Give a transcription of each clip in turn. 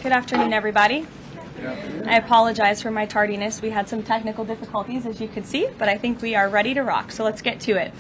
Good afternoon, everybody. I apologize for my tardiness. We had some technical difficulties, as you could see, but I think we are ready to rock, so let's get to it.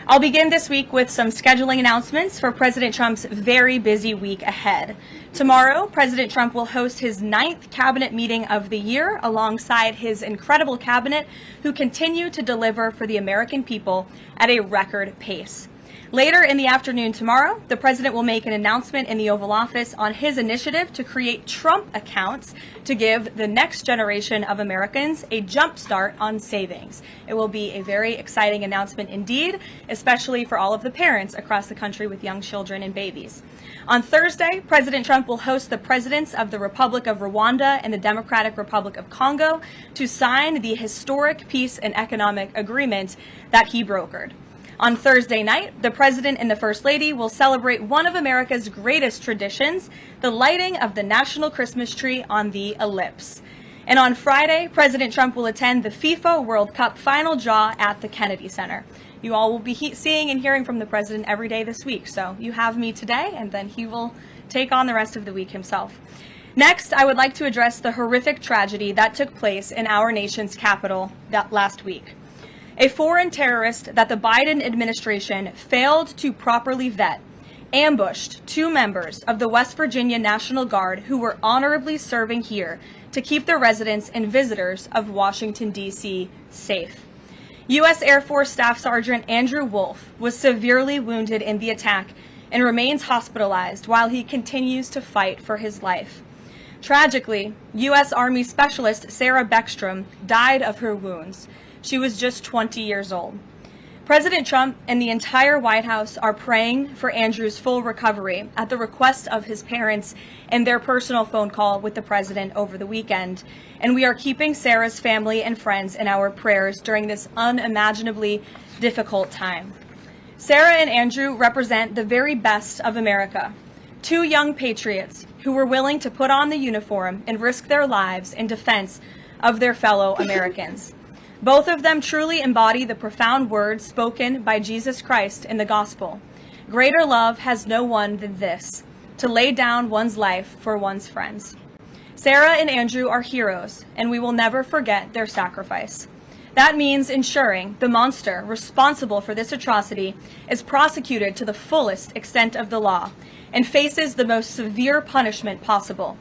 I'll begin this week with some scheduling announcements for President Trump's very busy week ahead. Tomorrow, President Trump will host his 9th cabinet meeting of the year alongside his incredible cabinet, who continue to deliver for the American people at a record pace. Later in the afternoon tomorrow, the president will make an announcement in the Oval Office on his initiative to create Trump accounts to give the next generation of Americans a jump start on savings. It will be a very exciting announcement indeed, especially for all of the parents across the country with young children and babies. On Thursday, President Trump will host the presidents of the Republic of Rwanda and the Democratic Republic of Congo to sign the historic peace and economic agreement that he brokered. On Thursday night, the President and the First Lady will celebrate one of America's greatest traditions, the lighting of the national Christmas tree on the Ellipse. And on Friday, President Trump will attend the FIFA World Cup final draw at the Kennedy Center. You all will be seeing and hearing from the President every day this week, so you have me today, and then he will take on the rest of the week himself. Next, I would like to address the horrific tragedy that took place in our nation's capital last week. A foreign terrorist that the Biden administration failed to properly vet ambushed 2 members of the West Virginia National Guard who were honorably serving here to keep the residents and visitors of Washington, D.C. safe. U.S. Air Force Staff Sergeant Andrew Wolf was severely wounded in the attack and remains hospitalized while he continues to fight for his life. Tragically, U.S. Army Specialist Sarah Beckstrom died of her wounds. She was just 20 years old. President Trump and the entire White House are praying for Andrew's full recovery at the request of his parents and their personal phone call with the president over the weekend. And we are keeping Sarah's family and friends in our prayers during this unimaginably difficult time. Sarah and Andrew represent the very best of America. 2 young patriots who were willing to put on the uniform and risk their lives in defense of their fellow Americans. Both of them truly embody the profound words spoken by Jesus Christ in the gospel. Greater love has no one than this, to lay down one's life for one's friends. Sarah and Andrew are heroes, and we will never forget their sacrifice. That means ensuring the monster responsible for this atrocity is prosecuted to the fullest extent of the law and faces the most severe punishment possible.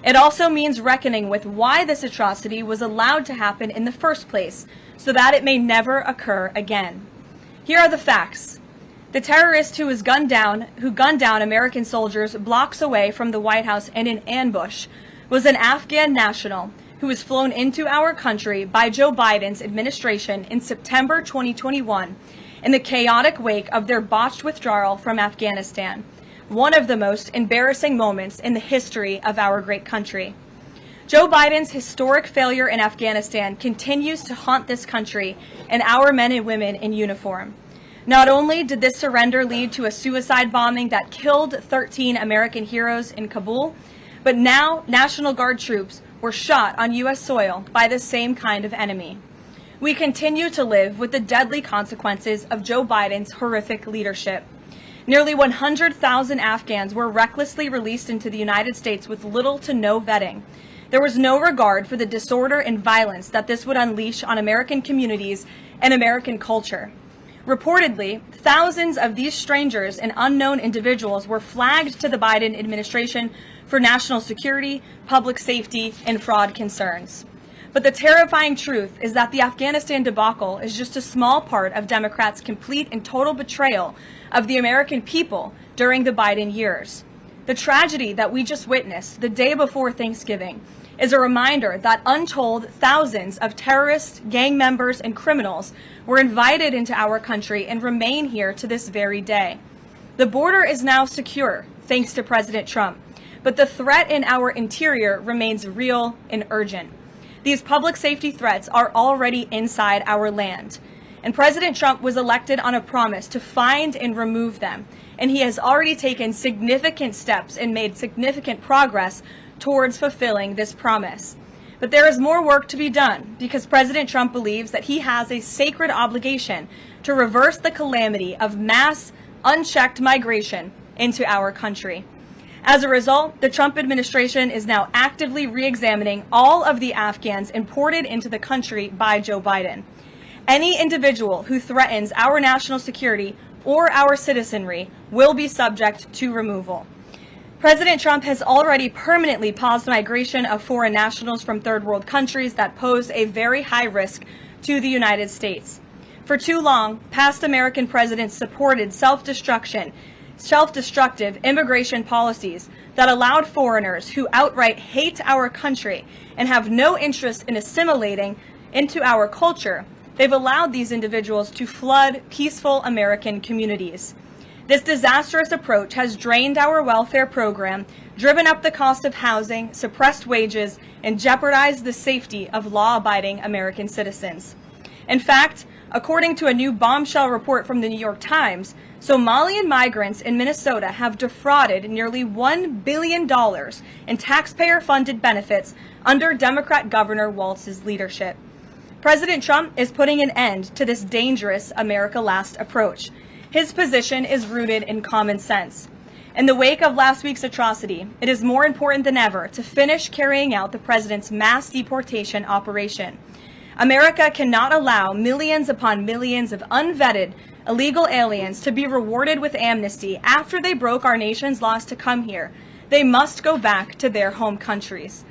It also means reckoning with why this atrocity was allowed to happen in the first place, so that it may never occur again. Here are the facts. The terrorist who gunned down American soldiers blocks away from the White House in an ambush was an Afghan national who was flown into our country by Joe Biden's administration in September 2021 in the chaotic wake of their botched withdrawal from Afghanistan. One of the most embarrassing moments in the history of our great country. Joe Biden's historic failure in Afghanistan continues to haunt this country and our men and women in uniform. Not only did this surrender lead to a suicide bombing that killed 13 American heroes in Kabul, but now National Guard troops were shot on U.S. soil by the same kind of enemy. We continue to live with the deadly consequences of Joe Biden's horrific leadership. Nearly 100,000 Afghans were recklessly released into the United States with little to no vetting. There was no regard for the disorder and violence that this would unleash on American communities and American culture. Reportedly, thousands of these strangers and unknown individuals were flagged to the Biden administration for national security, public safety, and fraud concerns. But the terrifying truth is that the Afghanistan debacle is just a small part of Democrats' complete and total betrayal of the American people during the Biden years. The tragedy that we just witnessed the day before Thanksgiving is a reminder that untold thousands of terrorists, gang members, and criminals were invited into our country and remain here to this very day. The border is now secure, thanks to President Trump, but the threat in our interior remains real and urgent. These public safety threats are already inside our land, and President Trump was elected on a promise to find and remove them, and he has already taken significant steps and made significant progress towards fulfilling this promise. But there is more work to be done because President Trump believes that he has a sacred obligation to reverse the calamity of mass, unchecked migration into our country. As a result, the Trump administration is now actively re-examining all of the Afghans imported into the country by Joe Biden. Any individual who threatens our national security or our citizenry will be subject to removal. President Trump has already permanently paused migration of foreign nationals from third world countries that pose a very high risk to the United States. For too long, past American presidents supported self-destructive immigration policies that allowed foreigners who outright hate our country and have no interest in assimilating into our culture. They've allowed these individuals to flood peaceful American communities. This disastrous approach has drained our welfare program, driven up the cost of housing, suppressed wages, and jeopardized the safety of law-abiding American citizens. In fact, according to a new bombshell report from the New York Times, Somalian migrants in Minnesota have defrauded nearly $1 billion in taxpayer-funded benefits under Democrat Governor Walz's leadership. President Trump is putting an end to this dangerous America Last approach. His position is rooted in common sense. In the wake of last week's atrocity, it is more important than ever to finish carrying out the president's mass deportation operation. America cannot allow millions upon millions of unvetted illegal aliens to be rewarded with amnesty after they broke our nation's laws to come here. They must go back to their home countries.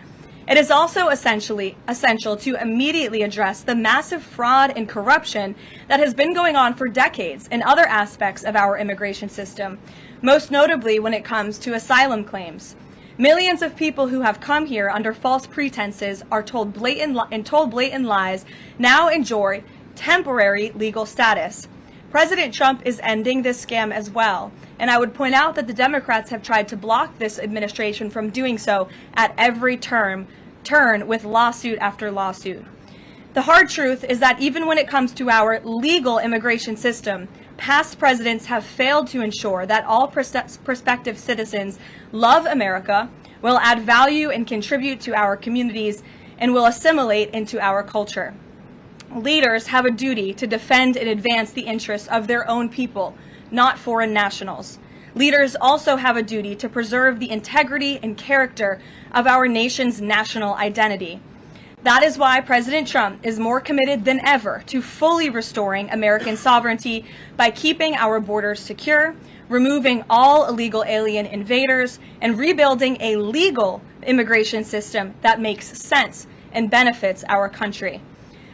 It is also essential to immediately address the massive fraud and corruption that has been going on for decades in other aspects of our immigration system, most notably when it comes to asylum claims. Millions of people who have come here under false pretenses are told blatant lies now enjoy temporary legal status. President Trump is ending this scam as well, and I would point out that the Democrats have tried to block this administration from doing so at every turn with lawsuit after lawsuit. The hard truth is that even when it comes to our legal immigration system, past presidents have failed to ensure that all prospective citizens love America, will add value and contribute to our communities, and will assimilate into our culture. Leaders have a duty to defend and advance the interests of their own people, not foreign nationals. Leaders also have a duty to preserve the integrity and character of our nation's national identity. That is why President Trump is more committed than ever to fully restoring American sovereignty by keeping our borders secure, removing all illegal alien invaders, and rebuilding a legal immigration system that makes sense and benefits our country.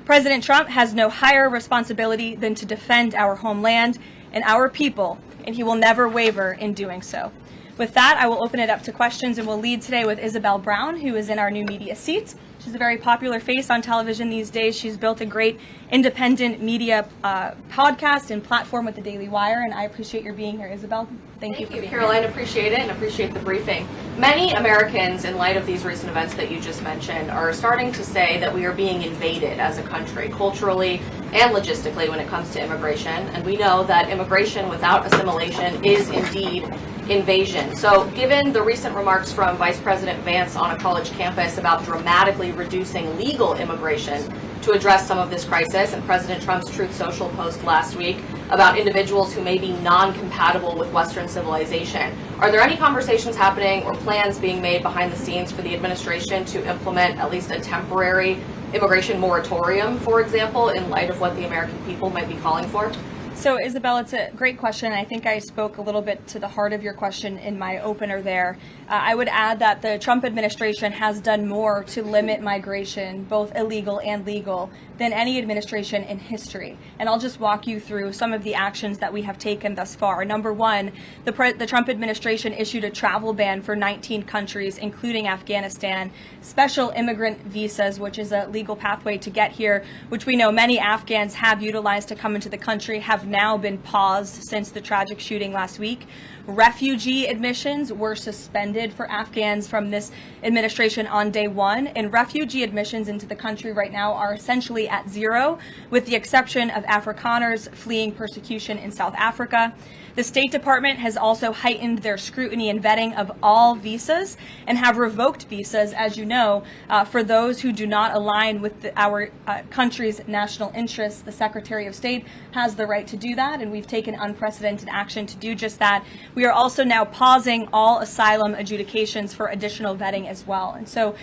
President Trump has no higher responsibility than to defend our homeland and our people, and he will never waver in doing so. With that, I will open it up to questions, and we'll lead today with Isabel Brown, who is in our new media seat. She's a very popular face on television these days. She's built a great independent media podcast and platform with the Daily Wire, and I appreciate your being here, Isabel. Thank you for being here. Karoline, appreciate it and appreciate the briefing. Many Americans, in light of these recent events that you just mentioned, are starting to say that we are being invaded as a country, culturally and logistically, when it comes to immigration. And we know that immigration without assimilation is indeed invasion. So given the recent remarks from Vice President Vance on a college campus about dramatically reducing legal immigration to address some of this crisis, and President Trump's Truth Social post last week about individuals who may be non-compatible with Western civilization, are there any conversations happening or plans being made behind the scenes for the administration to implement at least a temporary immigration moratorium, for example, in light of what the American people might be calling for? So, Isabel, it's a great question. I think I spoke a little bit to the heart of your question in my opener there. I would add that the Trump administration has done more to limit migration, both illegal and legal, than any administration in history. And I'll just walk you through some of the actions that we have taken thus far. Number one, the Trump administration issued a travel ban for 19 countries, including Afghanistan, special immigrant visas, which is a legal pathway to get here, which we know many Afghans have utilized to come into the country, have now been paused since the tragic shooting last week. Refugee admissions were suspended for Afghans from this administration on day one, and refugee admissions into the country right now are essentially at zero, with the exception of Afrikaners fleeing persecution in South Africa. The State Department has also heightened their scrutiny and vetting of all visas and have revoked visas, as you know, for those who do not align with our country's national interests. The Secretary of State has the right to do that, and we've taken unprecedented action to do just that. We are also now pausing all asylum adjudications for additional vetting as well. And so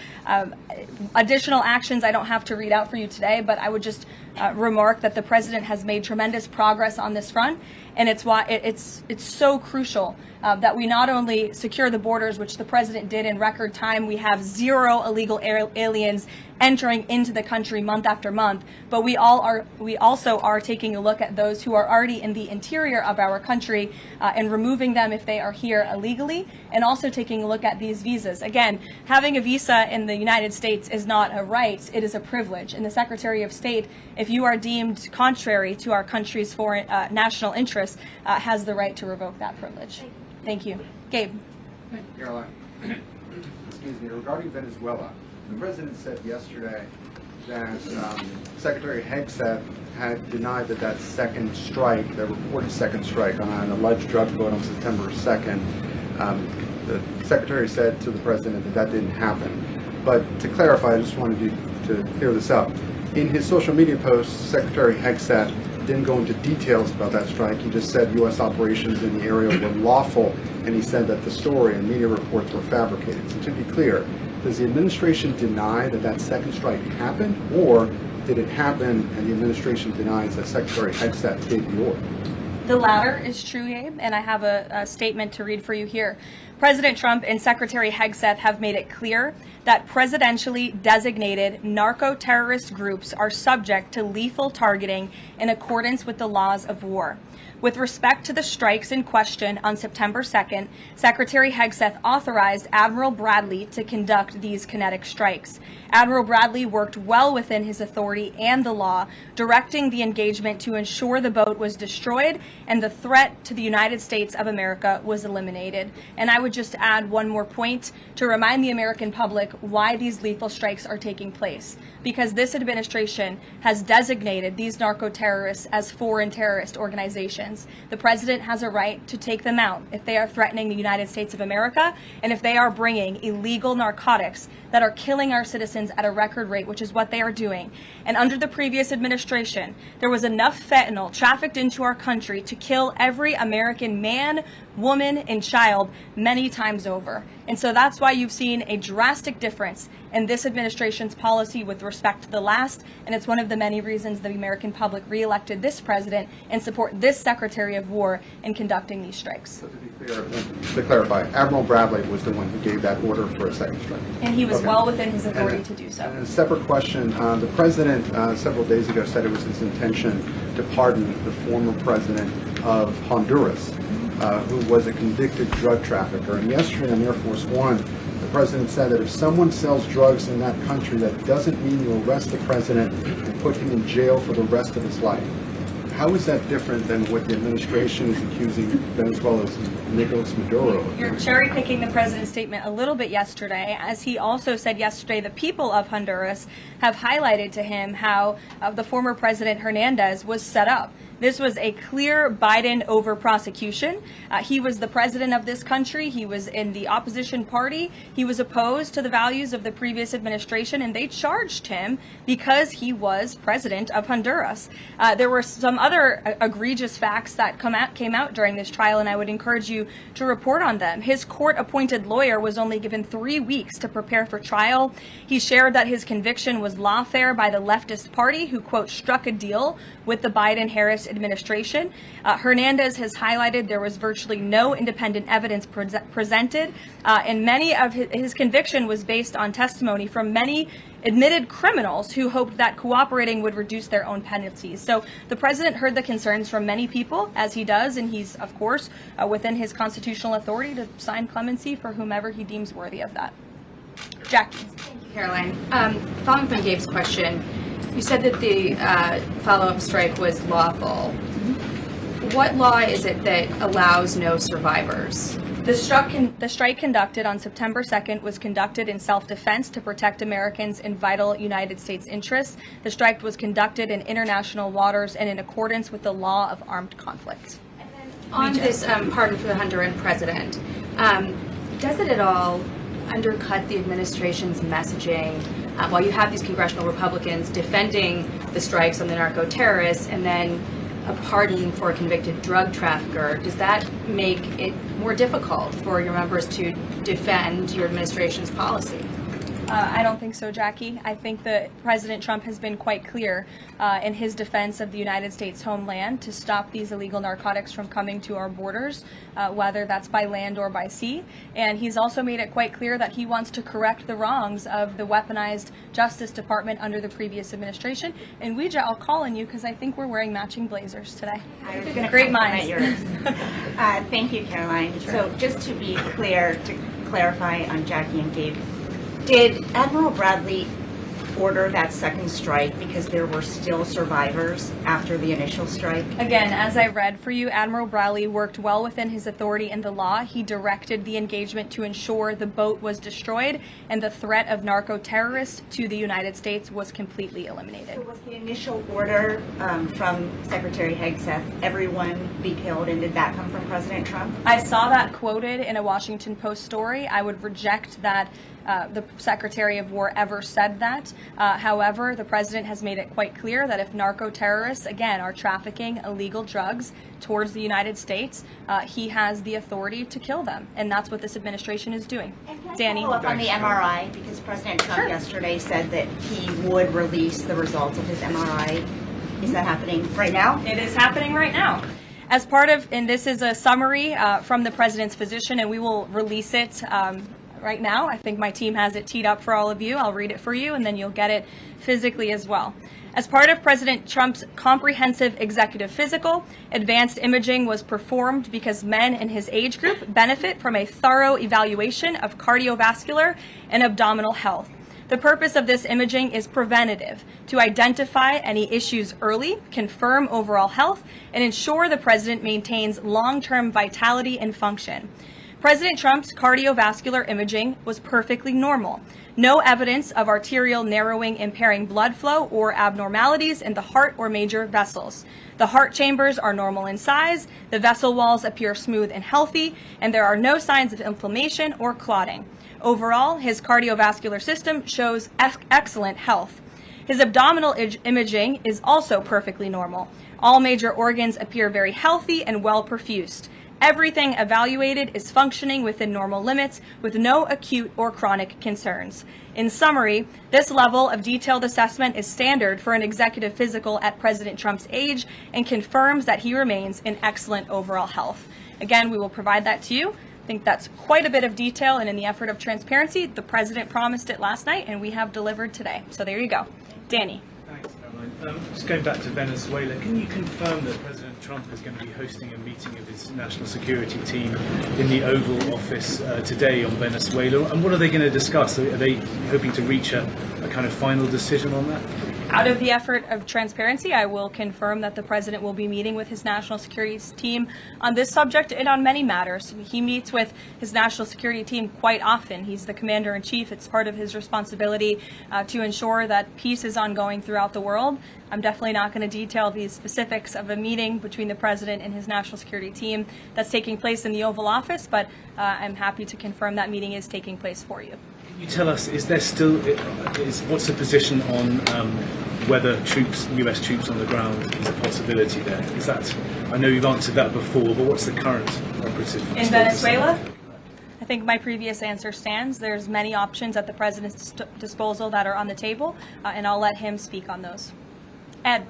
additional actions I don't have to read out for you today, but I would just remark that the president has made tremendous progress on this front, and it's why it's so crucial that we not only secure the borders, which the president did in record time. We have 0 illegal aliens entering into the country month after month, but we also are taking a look at those who are already in the interior of our country and removing them if they are here illegally, and also taking a look at these visas. Again, having a visa in the United States is not a right, it is a privilege. And the Secretary of State, if you are deemed contrary to our country's foreign national interests, has the right to revoke that privilege. Thank you. Gabe. Karoline, excuse me, regarding Venezuela, the president said yesterday that Secretary Hegseth had denied that second strike, that reported second strike on an alleged drug vote on September 2nd. The secretary said to the president that didn't happen. But to clarify, I just wanted you to clear this up. In his social media post, Secretary Hegseth didn't go into details about that strike. He just said U.S. operations in the area were lawful, and he said that the story and media reports were fabricated. So to be clear, does the administration deny that second strike happened, or did it happen and the administration denies that Secretary Hegseth gave the order? The latter is true, Gabe, and I have a statement to read for you here. President Trump and Secretary Hegseth have made it clear that presidentially designated narco-terrorist groups are subject to lethal targeting in accordance with the laws of war. With respect to the strikes in question on September 2nd, Secretary Hegseth authorized Admiral Bradley to conduct these kinetic strikes. Admiral Bradley worked well within his authority and the law, directing the engagement to ensure the boat was destroyed and the threat to the United States of America was eliminated. And I would just add one more point to remind the American public why these lethal strikes are taking place. Because this administration has designated these narco-terrorists as foreign terrorist organizations. The president has a right to take them out if they are threatening the United States of America and if they are bringing illegal narcotics that are killing our citizens at a record rate, which is what they are doing. And under the previous administration, there was enough fentanyl trafficked into our country to kill every American man, woman, and child many times over. And so that's why you've seen a drastic difference in this administration's policy with respect to the last, and it's one of the many reasons the American public reelected this president and support this Secretary of War in conducting these strikes. So to be clear, to clarify, Admiral Bradley was the one who gave that order for a second strike. And he was Okay. well within his authority to do so. And a separate question, the president several days ago said it was his intention to pardon the former president of Honduras, who was a convicted drug trafficker. And yesterday on Air Force One, the president said that if someone sells drugs in that country, that doesn't mean you arrest the president and put him in jail for the rest of his life. How is that different than what the administration is accusing Venezuela's Nicolas Maduro of? You're cherry picking the president's statement a little bit yesterday, as he also said yesterday the people of Honduras have highlighted to him how the former president Hernandez was set up. This was a clear Biden over prosecution. He was the president of this country. He was in the opposition party. He was opposed to the values of the previous administration, and they charged him because he was president of Honduras. There were some other egregious facts that came out during this trial, and I would encourage you to report on them. His court-appointed lawyer was only given 3 weeks to prepare for trial. He shared that his conviction was lawfare by the leftist party, who, quote, struck a deal with the Biden-Harris administration. Hernandez has highlighted there was virtually no independent evidence presented, and many of his conviction was based on testimony from many admitted criminals who hoped that cooperating would reduce their own penalties. So the president heard the concerns from many people, as he does, and he's, of course, within his constitutional authority to sign clemency for whomever he deems worthy of that. Jackie. Thank you, Karoline. Following up on Gabe's question, you said that the follow-up strike was lawful. What law is it that allows no survivors? The strike conducted on September 2nd was conducted in self-defense to protect Americans in vital United States interests. The strike was conducted in international waters and in accordance with the law of armed conflict. And then on this pardon for the Honduran president, does it at all undercut the administration's messaging while you have these congressional Republicans defending the strikes on the narco-terrorists and then a pardon for a convicted drug trafficker? Does that make it more difficult for your members to defend your administration's policy? I don't think so, Jackie. I think that President Trump has been quite clear in his defense of the United States homeland to stop these illegal narcotics from coming to our borders, whether that's by land or by sea. And he's also made it quite clear that he wants to correct the wrongs of the weaponized Justice Department under the previous administration. And Ouija, I'll call on you because I think we're wearing matching blazers today. I was going to Great compliment minds. yours. Thank you, Caroline. So just to be clear, to clarify on Jackie and Gabe, did Admiral Bradley order that second strike because there were still survivors after the initial strike? Again, as I read for you, Admiral Bradley worked well within his authority in the law. He directed the engagement to ensure the boat was destroyed and the threat of narco-terrorists to the United States was completely eliminated. So was the initial order from Secretary Hegseth, everyone be killed, and did that come from President Trump? I saw that quoted in a Washington Post story. I would reject that the Secretary of War ever said that. However, the President has made it quite clear that if narco-terrorists, again, are trafficking illegal drugs towards the United States, he has the authority to kill them. And that's what this administration is doing. And can I Danny? follow up on the MRI? Because President Trump yesterday said that he would release the results of his MRI. Is that happening right now? It is happening right now. As part of, and this is a summary from the President's physician, and we will release it right now. I think my team has it teed up for all of you. I'll read it for you, and then you'll get it physically as well. As part of President Trump's comprehensive executive physical, advanced imaging was performed because men in his age group benefit from a thorough evaluation of cardiovascular and abdominal health. The purpose of this imaging is preventative, to identify any issues early, confirm overall health, and ensure the President maintains long-term vitality and function. President Trump's cardiovascular imaging was perfectly normal. No evidence of arterial narrowing impairing blood flow or abnormalities in the heart or major vessels. The heart chambers are normal in size, the vessel walls appear smooth and healthy, and there are no signs of inflammation or clotting. Overall, his cardiovascular system shows excellent health. His abdominal imaging is also perfectly normal. All major organs appear very healthy and well perfused. Everything evaluated is functioning within normal limits with no acute or chronic concerns. In summary, this level of detailed assessment is standard for an executive physical at President Trump's age and confirms that he remains in excellent overall health. Again, we will provide that to you. I think that's quite a bit of detail, and in the effort of transparency, the President promised it last night, and we have delivered today. So there you go. Danny. Thanks, Caroline. Just going back to Venezuela, can you confirm that President Trump is going to be hosting a meeting of his national security team in the Oval Office today on Venezuela? And what are they going to discuss? Are they hoping to reach a kind of final decision on that? Out of the effort of transparency, I will confirm that the President will be meeting with his national security team on this subject and on many matters. He meets with his national security team quite often. He's the commander-in-chief. It's part of his responsibility to ensure that peace is ongoing throughout the world. I'm definitely not going to detail the specifics of a meeting between the President and his national security team that's taking place in the Oval Office, but I'm happy to confirm that meeting is taking place for you. Can you tell us, is there still, what's the position on whether US troops on the ground is a possibility there? Is that, I know you've answered that before, but what's the current operative In status? Venezuela? I think my previous answer stands. There's many options at the President's disposal that are on the table, and I'll let him speak on those. Ed.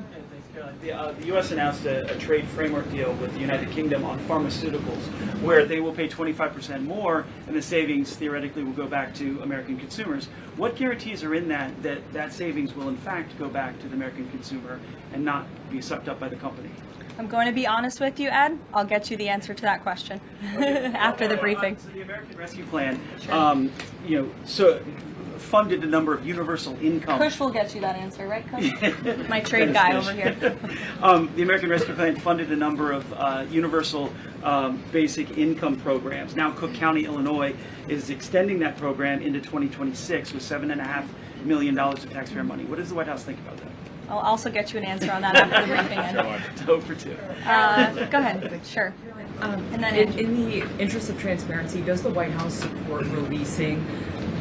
The U.S. announced a trade framework deal with the United Kingdom on pharmaceuticals, where they will pay 25% more, and the savings theoretically will go back to American consumers. What guarantees are in that savings will in fact go back to the American consumer and not be sucked up by the company? I'm going to be honest with you, Ed. I'll get you the answer to that question after the briefing. So the American Rescue Plan, funded a number of universal income. Kush will get you that answer, right, Kush? My trade guy over here. The American Rescue Plan funded a number of universal basic income programs. Now Cook County, Illinois is extending that program into 2026 with $7.5 million of taxpayer money. What does the White House think about that? I'll also get you an answer on that after the briefing. Ed. 2 for 2. Go ahead. Sure. And then in the interest of transparency, does the White House support releasing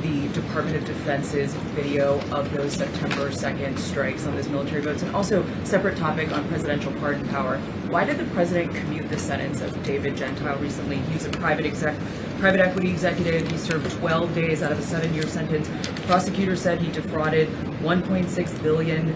the Department of Defense's video of those September 2nd strikes on those military votes? And also, separate topic on presidential pardon power. Why did the president commute the sentence of David Gentile recently? He's a private equity executive. He served 12 days out of a 7-year sentence. Prosecutors said he defrauded $1.6 billion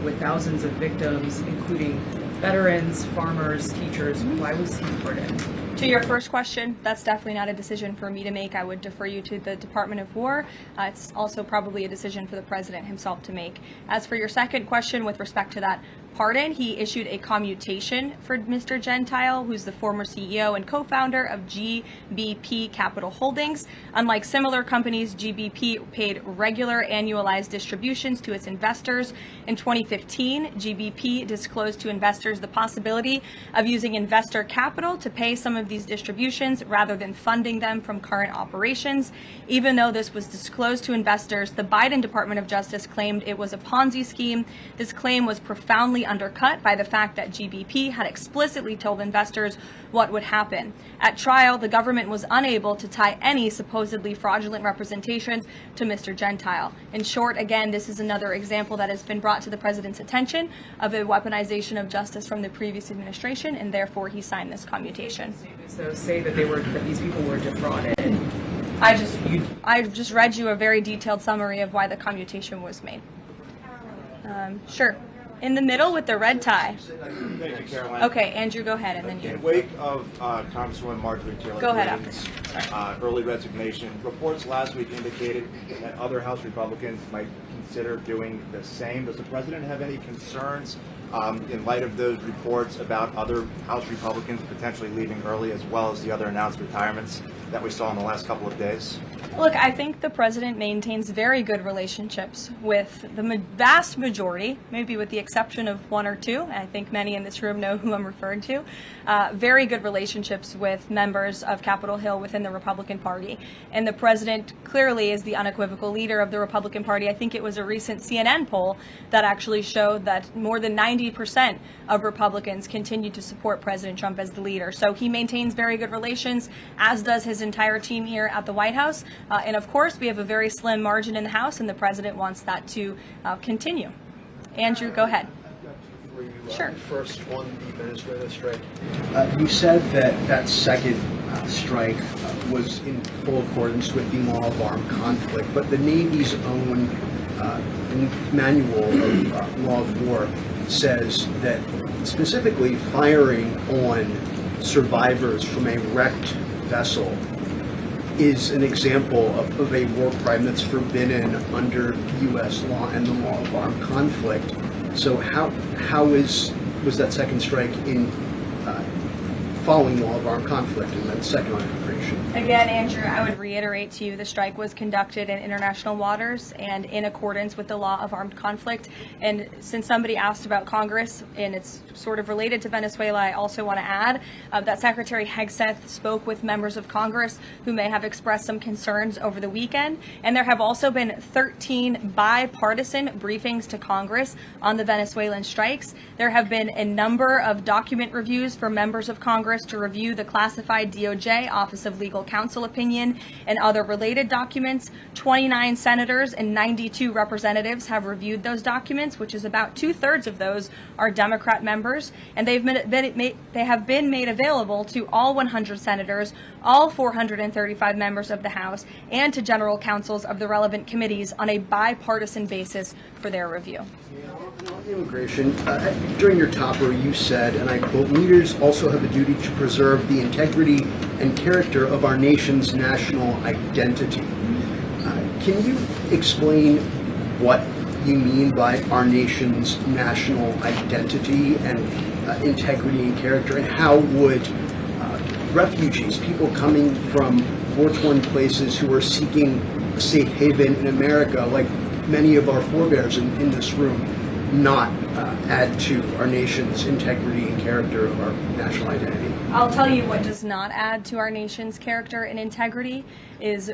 with thousands of victims, including veterans, farmers, teachers. Why was he pardoned? To your first question, that's definitely not a decision for me to make. I would defer you to the Department of War. It's also probably a decision for the president himself to make. As for your second question with respect to that pardon, he issued a commutation for Mr. Gentile, who's the former CEO and co-founder of GBP Capital Holdings. Unlike similar companies, GBP paid regular annualized distributions to its investors. In 2015, GBP disclosed to investors the possibility of using investor capital to pay some of these distributions rather than funding them from current operations. Even though this was disclosed to investors, the Biden Department of Justice claimed it was a Ponzi scheme. This claim was profoundly undercut by the fact that GBP had explicitly told investors what would happen. At trial, the government was unable to tie any supposedly fraudulent representations to Mr. Gentile. In short, again, this is another example that has been brought to the president's attention of a weaponization of justice from the previous administration, and therefore he signed this commutation. So say that these people were defrauded. I just read you a very detailed summary of why the commutation was made. Sure. In the middle with the red tie. Thank you, Caroline. Okay, Andrew, go ahead, and then you. In wake of Congresswoman Marjorie Taylor Go ahead Greene's early resignation, reports last week indicated that other House Republicans might consider doing the same. Does the president have any concerns in light of those reports about other House Republicans potentially leaving early, as well as the other announced retirements that we saw in the last couple of days? Look, I think the president maintains very good relationships with the vast majority, maybe with the exception of one or two. I think many in this room know who I'm referring to. Very good relationships with members of Capitol Hill within the Republican Party. And the president clearly is the unequivocal leader of the Republican Party. I think it was a recent CNN poll that actually showed that more than 90% of Republicans continue to support President Trump as the leader. So he maintains very good relations, as does his entire team here at the White House. And of course, we have a very slim margin in the House, and the president wants that to continue. Andrew, go ahead. Sure. First, on the Venezuela strike, you said that second strike was in full accordance with the law of armed conflict, but the Navy's own manual of law of war says that specifically firing on survivors from a wrecked vessel is an example of a war crime that's forbidden under U.S. law and the law of armed conflict. So how was that second strike in following law of armed conflict and then second on immigration? Again, Andrew, I would reiterate to you the strike was conducted in international waters and in accordance with the law of armed conflict. And since somebody asked about Congress, and it's sort of related to Venezuela, I also want to add that Secretary Hegseth spoke with members of Congress who may have expressed some concerns over the weekend. And there have also been 13 bipartisan briefings to Congress on the Venezuelan strikes. There have been a number of document reviews for members of Congress to review the classified DOJ Office of Legal Counsel opinion and other related documents. 29 senators and 92 representatives have reviewed those documents, which is about 2/3 of those are Democrat members, and they have been made available to all 100 senators, all 435 members of the House, and to general counsels of the relevant committees on a bipartisan basis for their review. On immigration, during your topper you said, and I quote, "Leaders also have a duty to preserve the integrity and character of our nation's national identity." Can you explain what you mean by our nation's national identity and integrity and character, and how would refugees, people coming from war-torn places who are seeking a safe haven in America, like many of our forebears in this room, not add to our nation's integrity and character of our national identity? I'll tell you what does not add to our nation's character and integrity. is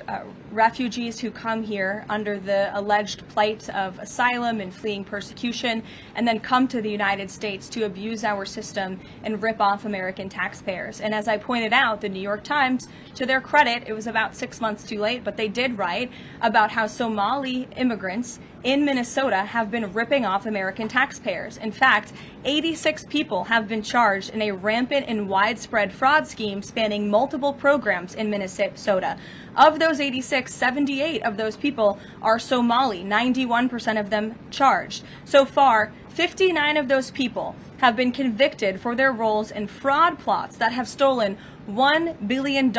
refugees who come here under the alleged plight of asylum and fleeing persecution, and then come to the United States to abuse our system and rip off American taxpayers. And as I pointed out, the New York Times, to their credit, it was about 6 months too late, but they did write about how Somali immigrants in Minnesota have been ripping off American taxpayers. In fact, 86 people have been charged in a rampant and widespread fraud scheme spanning multiple programs in Minnesota. Of those 86, 78 of those people are Somali, 91% of them charged. So far, 59 of those people have been convicted for their roles in fraud plots that have stolen $1 billion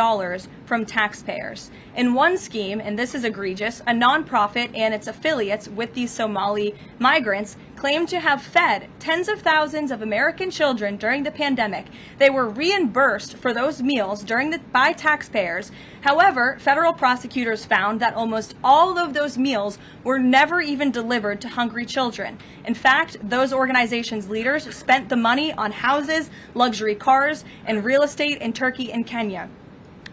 from taxpayers. In one scheme, and this is egregious, a nonprofit and its affiliates with these Somali migrants claimed to have fed tens of thousands of American children during the pandemic. They were reimbursed for those meals by taxpayers. However, federal prosecutors found that almost all of those meals were never even delivered to hungry children. In fact, those organizations' leaders spent the money on houses, luxury cars, and real estate in Turkey and Kenya.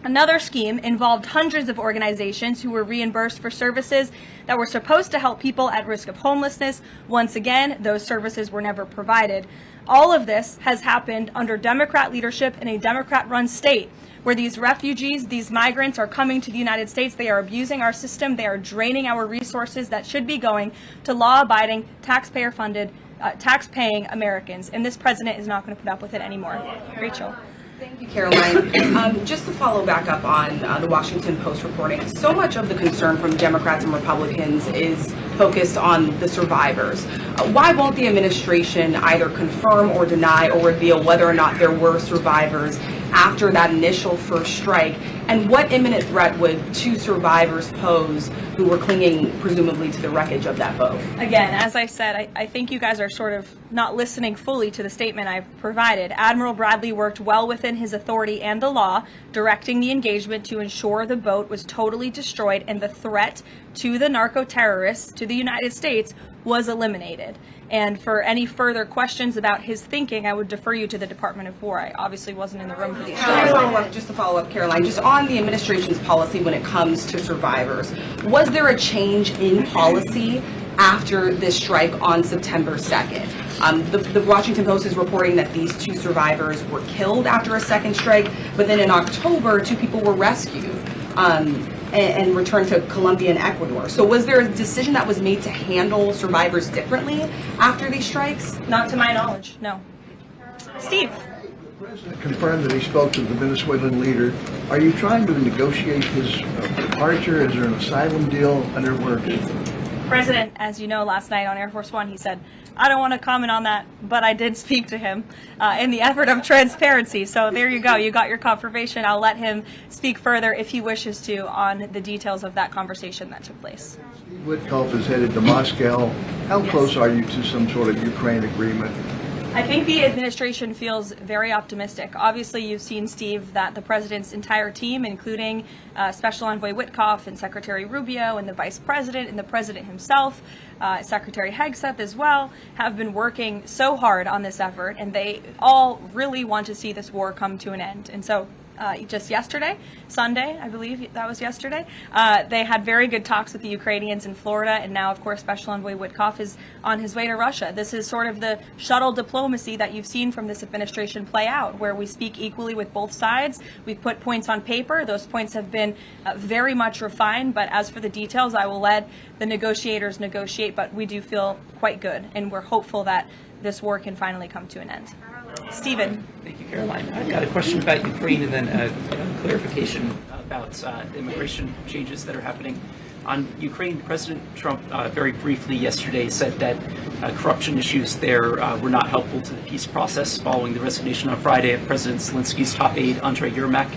Another scheme involved hundreds of organizations who were reimbursed for services that were supposed to help people at risk of homelessness. Once again, those services were never provided. All of this has happened under Democrat leadership in a Democrat-run state, where these refugees, these migrants are coming to the United States. They are abusing our system. They are draining our resources that should be going to law-abiding, taxpayer-funded, tax-paying Americans. And this president is not going to put up with it anymore. Rachel. Thank you, Karoline. Just to follow back up on the Washington Post reporting, so much of the concern from Democrats and Republicans is focused on the survivors. Why won't the administration either confirm or deny or reveal whether or not there were survivors after that initial first strike? And what imminent threat would two survivors pose who were clinging presumably to the wreckage of that boat? Again, as I said, I think you guys are sort of not listening fully to the statement I've provided. Admiral Bradley worked well within his authority and the law, directing the engagement to ensure the boat was totally destroyed and the threat to the narco-terrorists, to the United States, was eliminated. And for any further questions about his thinking, I would defer you to the Department of War. I obviously wasn't in the room for these. Just to follow up, Karoline, just on the administration's policy when it comes to survivors, was there a change in policy after this strike on September 2nd? The Washington Post is reporting that these two survivors were killed after a second strike, but then in October, two people were rescued and returned to Colombia and Ecuador. So was there a decision that was made to handle survivors differently after these strikes? Not to my knowledge, no. Steve. The president confirmed that he spoke to the Venezuelan leader. Are you trying to negotiate his departure? Is there an asylum deal under work? President, as you know, last night on Air Force One, he said, I don't want to comment on that, but I did speak to him in the effort of transparency. So there you go. You got your confirmation. I'll let him speak further if he wishes to on the details of that conversation that took place. Steve Witkoff is headed to Moscow. How close are you to some sort of Ukraine agreement? I think the administration feels very optimistic. Obviously, you've seen, Steve, that the president's entire team, including Special Envoy Witkoff and Secretary Rubio and the vice president and the president himself, Secretary Hegseth as well, have been working so hard on this effort, and they all really want to see this war come to an end. And so just yesterday, Sunday, I believe that was yesterday, they had very good talks with the Ukrainians in Florida, and now, of course, Special Envoy Witkoff is on his way to Russia. This is sort of the shuttle diplomacy that you've seen from this administration play out, where we speak equally with both sides. We put points on paper. Those points have been very much refined, but as for the details, I will let the negotiators negotiate, but we do feel quite good, and we're hopeful that this war can finally come to an end. Stephen. Thank you, Caroline. I've got a question about Ukraine and then a clarification about the immigration changes that are happening. On Ukraine, President Trump very briefly yesterday said that corruption issues there were not helpful to the peace process following the resignation on Friday of President Zelensky's top aide, Andriy Yermak.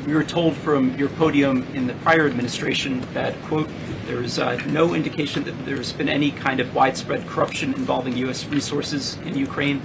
We were told from your podium in the prior administration that, quote, there is no indication that there's been any kind of widespread corruption involving U.S. resources in Ukraine.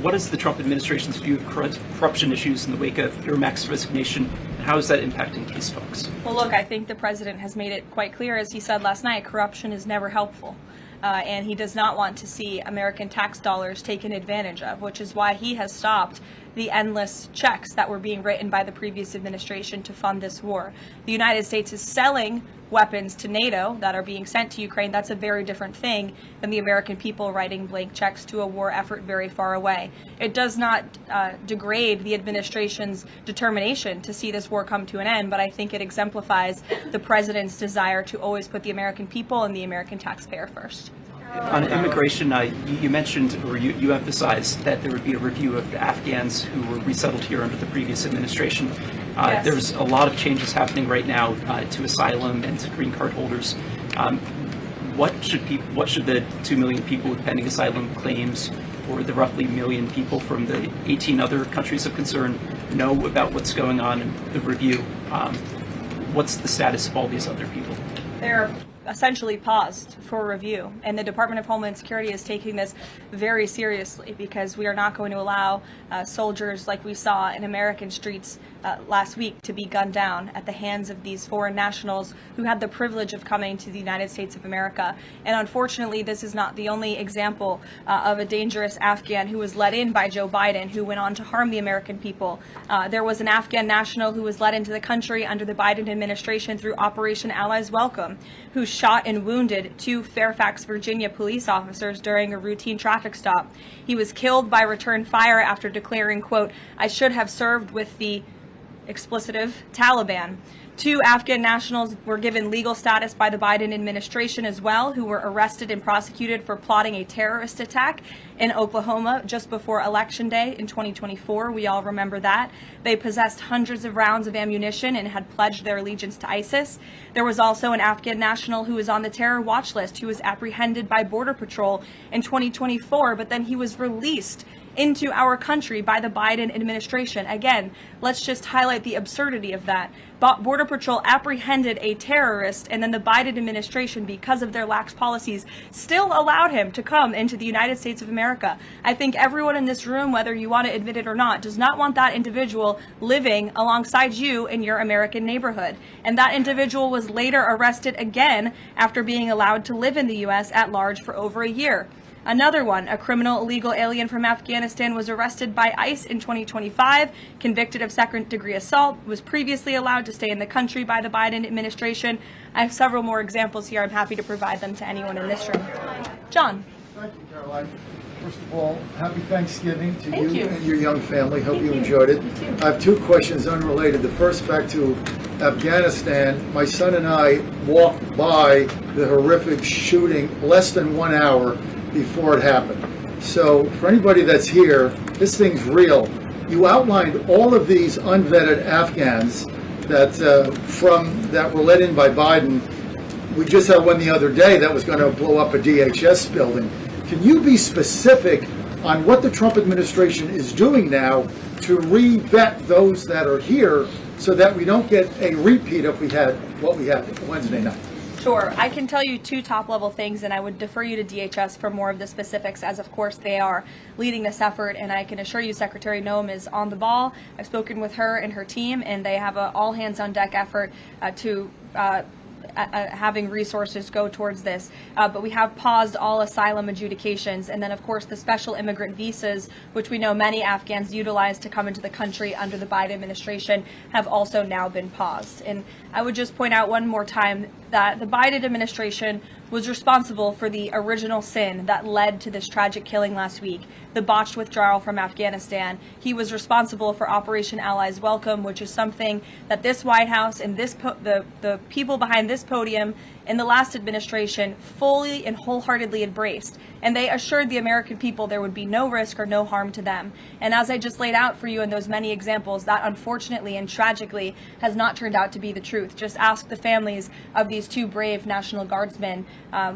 What is the Trump administration's view of corruption issues in the wake of Yermak's resignation, and how is that impacting peace talks? Well, look, I think the president has made it quite clear, as he said last night, corruption is never helpful. And he does not want to see American tax dollars taken advantage of, which is why he has stopped the endless checks that were being written by the previous administration to fund this war. The United States is selling weapons to NATO that are being sent to Ukraine. That's a very different thing than the American people writing blank checks to a war effort very far away. It does not degrade the administration's determination to see this war come to an end, but I think it exemplifies the president's desire to always put the American people and the American taxpayer first. On immigration, you mentioned, or you emphasized that there would be a review of the Afghans who were resettled here under the previous administration. Yes. There's a lot of changes happening right now to asylum and to green card holders. What should the 2 million people with pending asylum claims, or the roughly million people from the 18 other countries of concern, know about what's going on in the review? What's the status of all these other people? They're essentially paused for review, and the Department of Homeland Security is taking this very seriously, because we are not going to allow soldiers like we saw in American streets last week to be gunned down at the hands of these foreign nationals who had the privilege of coming to the United States of America. And unfortunately, this is not the only example of a dangerous Afghan who was let in by Joe Biden, who went on to harm the American people. There was an Afghan national who was let into the country under the Biden administration through Operation Allies Welcome, who shot and wounded 2 Fairfax, Virginia police officers during a routine traffic stop. He was killed by return fire after declaring, quote, "I should have served with the explicitive Taliban." 2 Afghan nationals were given legal status by the Biden administration as well, who were arrested and prosecuted for plotting a terrorist attack in Oklahoma just before Election Day in 2024. We all remember that. They possessed hundreds of rounds of ammunition and had pledged their allegiance to ISIS. There was also an Afghan national who was on the terror watch list who was apprehended by Border Patrol in 2024, but then he was released into our country by the Biden administration. Again, let's just highlight the absurdity of that. Border Patrol apprehended a terrorist, and then the Biden administration, because of their lax policies, still allowed him to come into the United States of America. I think everyone in this room, whether you want to admit it or not, does not want that individual living alongside you in your American neighborhood. And that individual was later arrested again after being allowed to live in the U.S. at large for over a year. Another one, a criminal illegal alien from Afghanistan, was arrested by ICE in 2025, convicted of second-degree assault, was previously allowed to stay in the country by the Biden administration. I have several more examples here. I'm happy to provide them to anyone in this room. John. Thank you, Karoline. First of all, happy Thanksgiving to Thank you. and your young family. Hope you enjoyed it. I have 2 questions unrelated. The first, back to Afghanistan. My son and I walked by the horrific shooting less than 1 hour before it happened. So for anybody that's here, this thing's real. You outlined all of these unvetted Afghans that that were let in by Biden. We just had one the other day that was going to blow up a DHS building. Can you be specific on what the Trump administration is doing now to re-vet those that are here so that we don't get a repeat if we had what we had Wednesday night? Sure. I can tell you 2 top-level things, and I would defer you to DHS for more of the specifics, as of course they are leading this effort, and I can assure you Secretary Noem is on the ball. I've spoken with her and her team, and they have an all-hands-on-deck effort to having resources go towards this. But we have paused all asylum adjudications, and then of course the special immigrant visas, which we know many Afghans utilize to come into the country under the Biden administration, have also now been paused. And I would just point out one more time that the Biden administration was responsible for the original sin that led to this tragic killing last week, the botched withdrawal from Afghanistan. He was responsible for Operation Allies Welcome, which is something that this White House and the people behind this podium in the last administration fully and wholeheartedly embraced. And they assured the American people there would be no risk or no harm to them. And as I just laid out for you in those many examples, that unfortunately and tragically has not turned out to be the truth. Just ask the families of these 2 brave National Guardsmen,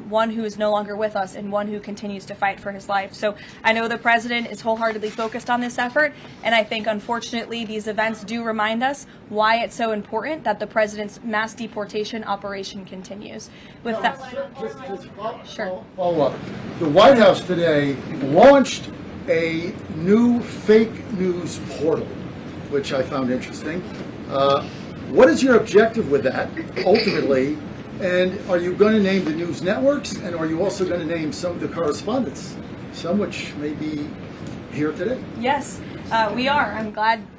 one who is no longer with us and one who continues to fight for his life. So I know the president is wholeheartedly focused on this effort, and I think unfortunately these events do remind us why it's so important that the president's mass deportation operation continues. With that, Follow up. The White House today launched a new fake news portal, which I found interesting. What is your objective with that, ultimately? And are you going to name the news networks? And are you also going to name some of the correspondents, some which may be here today? yes. We are.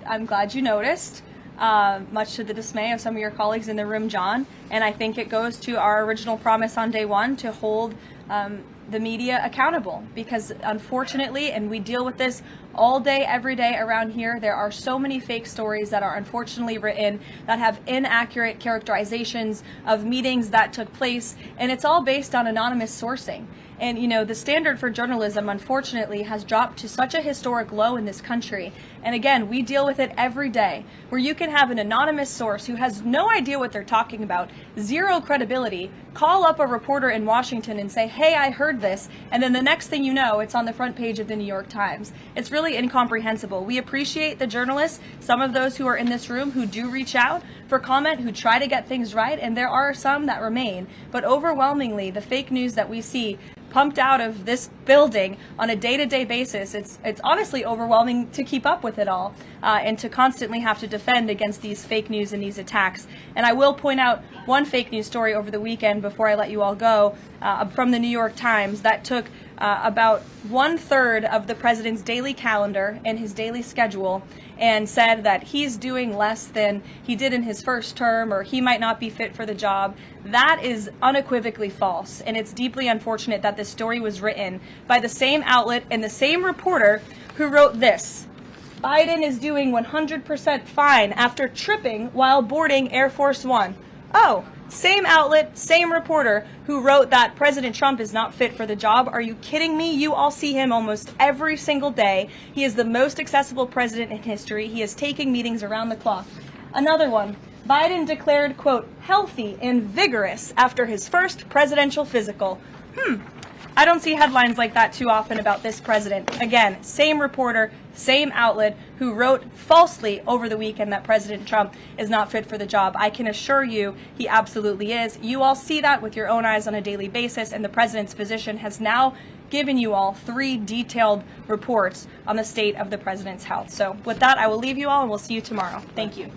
I'm glad you noticed. Much to the dismay of some of your colleagues in the room, John. And I think it goes to our original promise on day one to hold the media accountable, because unfortunately, and we deal with this all day, every day around here, there are so many fake stories that are unfortunately written that have inaccurate characterizations of meetings that took place, and it's all based on anonymous sourcing. And, you know, the standard for journalism, unfortunately, has dropped to such a historic low in this country. And again, we deal with it every day, where you can have an anonymous source who has no idea what they're talking about, zero credibility, call up a reporter in Washington and say, hey, I heard this. And then the next thing you know, it's on the front page of the New York Times. It's really incomprehensible. We appreciate the journalists, some of those who are in this room who do reach out for comment, who try to get things right, and there are some that remain. But overwhelmingly, the fake news that we see pumped out of this building on a day-to-day basis, it's honestly overwhelming to keep up with it all, and to constantly have to defend against these fake news and these attacks. And I will point out one fake news story over the weekend before I let you all go, from the New York Times that took about 1/3 of the president's daily calendar and his daily schedule and said that he's doing less than he did in his first term, or he might not be fit for the job. That is unequivocally false, and it's deeply unfortunate that this story was written by the same outlet and the same reporter who wrote this: Biden is doing 100% fine after tripping while boarding Air Force One. Oh, same outlet, same reporter who wrote that President Trump is not fit for the job. Are you kidding me? You all see him almost every single day. He is the most accessible president in history. He is taking meetings around the clock. Another one. Biden declared, quote, healthy and vigorous after his first presidential physical. I don't see headlines like that too often about this president. Again, same reporter, same outlet who wrote falsely over the weekend that President Trump is not fit for the job. I can assure you he absolutely is. You all see that with your own eyes on a daily basis, and the president's physician has now given you all 3 detailed reports on the state of the president's health. So with that, I will leave you all, and we'll see you tomorrow. Thank you.